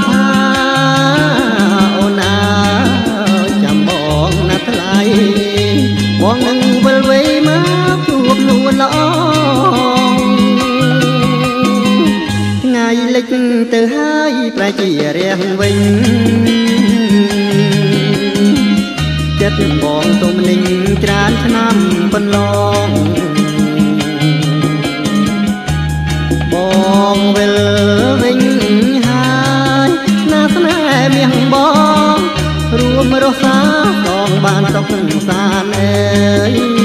ផាអូនអើយចាំបងណាថ្លៃបងនឹងវិលវ័យមកជួបនួនល្អថ្ងៃលិចទៅហើយប្រែជារាំងវិញចិត្តបងទុំនឹងច្រើនឆ្នាំបន្លងបងវិលវិញហើយណាស្នេហ៍មាសបងរួមរស់សាផងបានសុខសាន្តអើយ